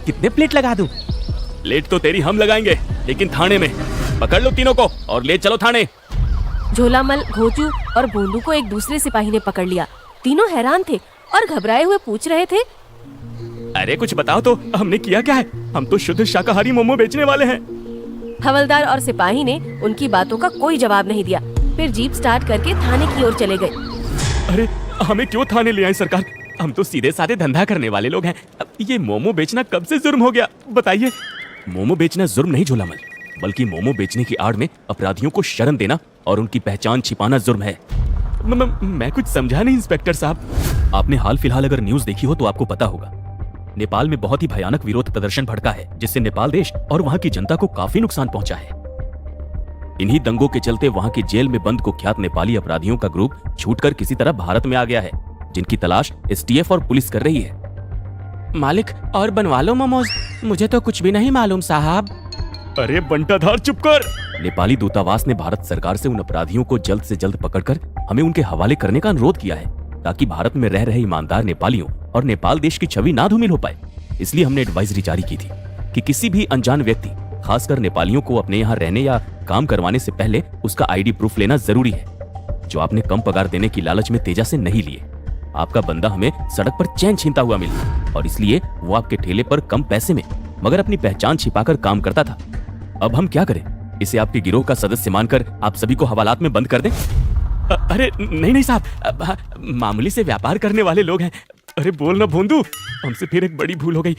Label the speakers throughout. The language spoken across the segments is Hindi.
Speaker 1: कितने प्लेट लगा दूं?
Speaker 2: प्लेट तो तेरी हम लगाएंगे, लेकिन थाने में। पकड़ लो तीनों को और ले चलो थाने।
Speaker 3: झोलामल, घोचू और भोंदू को एक दूसरे सिपाही ने पकड़ लिया। तीनों हैरान थे और घबराए हुए पूछ रहे थे,
Speaker 2: अरे कुछ बताओ तो, हमने किया क्या है? हम तो शुद्ध शाकाहारी मोमो बेचने वाले हैं।
Speaker 3: हवलदार और सिपाही ने उनकी बातों का कोई जवाब नहीं दिया। फिर जीप स्टार्ट करके थाने की ओर चले गए।
Speaker 2: अरे हमें क्यों थाने ले आए सरकार? हम तो सीधे साधे धंधा करने वाले लोग हैं। अब ये मोमो बेचना कब से जुर्म हो गया, बताइए? मोमो बेचना जुर्म नहीं झोलामल, बल्कि मोमो बेचने की आड़ में अपराधियों को शरण देना और उनकी पहचान छिपाना जुर्म है। मैं कुछ समझा नहीं इंस्पेक्टर साहब। आपने हाल फिलहाल अगर न्यूज देखी हो तो आपको पता होगा, नेपाल में बहुत ही भयानक विरोध प्रदर्शन भड़का है, जिससे नेपाल देश और वहां की जनता को काफी नुकसान पहुंचा है। इन्हीं दंगों के चलते वहां की जेल में बंद कुख्यात नेपाली अपराधियों का ग्रुप छूटकर किसी तरह भारत में आ गया है, जिनकी तलाश एसटीएफ और पुलिस कर रही है।
Speaker 1: मालिक और बनवा लो मोमोज, मुझे तो कुछ भी नहीं मालूम साहब।
Speaker 2: अरे बंटाधार चुप कर।
Speaker 4: नेपाली दूतावास ने भारत सरकार से उन अपराधियों को जल्द से जल्द पकड़कर हमें उनके हवाले करने का अनुरोध किया है, ताकि भारत में रह रहे ईमानदार नेपालियों और नेपाल देश की छवि ना धूमिल हो पाए। इसलिए हमने एडवाइजरी जारी की थी कि किसी भी अनजान व्यक्ति, खासकर नेपालियों को अपने यहाँ रहने या काम करवाने से पहले उसका आईडी प्रूफ लेना जरूरी है, जो आपने कम पगार देने की लालच में तेजा से नहीं लिए। आपका बंदा हमें सड़क पर चैन छीनता हुआ मिला और इसलिए वो आपके ठेले पर कम पैसे में मगर अपनी पहचान छिपाकर काम करता था। अब हम क्या करें? इसे आपके गिरोह का सदस्य मानकर आप सभी को हवालात में बंद कर दें?
Speaker 2: अरे नहीं साहब, मामूली से व्यापार करने वाले लोग हैं। अरे बोल ना भोंदू, हमसे फिर एक बड़ी भूल हो गई,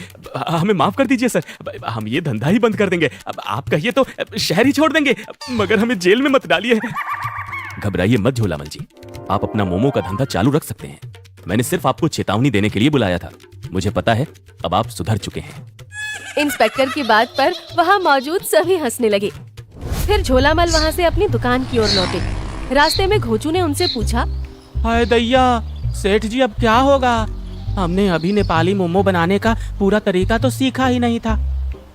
Speaker 2: हमें माफ कर दीजिए सर। हम ये धंधा ही बंद कर देंगे। अब आप कहिए तो शहर ही छोड़ देंगे, मगर हमें जेल में मत डालिए।
Speaker 4: घबराइए मत झोलामल जी, आप अपना मोमो का धंधा चालू रख सकते हैं। मैंने सिर्फ आपको चेतावनी देने के लिए बुलाया था। मुझे पता है अब आप सुधर चुके हैं।
Speaker 3: इंस्पेक्टर की बात पर वहाँ मौजूद सभी हंसने लगे। फिर झोलामल वहाँ से अपनी दुकान की ओर लौटे। रास्ते में घोचू ने उनसे पूछा,
Speaker 1: हाय दैया सेठ जी, अब क्या होगा? हमने अभी नेपाली मोमो बनाने का पूरा तरीका तो सीखा ही नहीं था।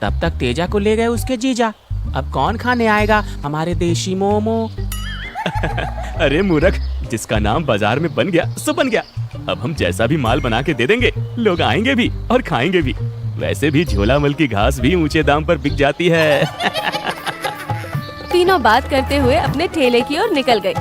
Speaker 1: तब तक तेजा को ले गए उसके जीजा। अब कौन खाने आएगा हमारे देशी मोमो?
Speaker 2: अरे मूर्ख, जिसका नाम बाजार में बन गया सो बन गया। अब हम जैसा भी माल बना के दे देंगे, लोग आएंगे भी और खाएंगे भी। वैसे भी झोलामल की घास भी ऊंचे दाम पर बिक जाती है।
Speaker 3: तीनों बात करते हुए अपने ठेले की ओर निकल गए।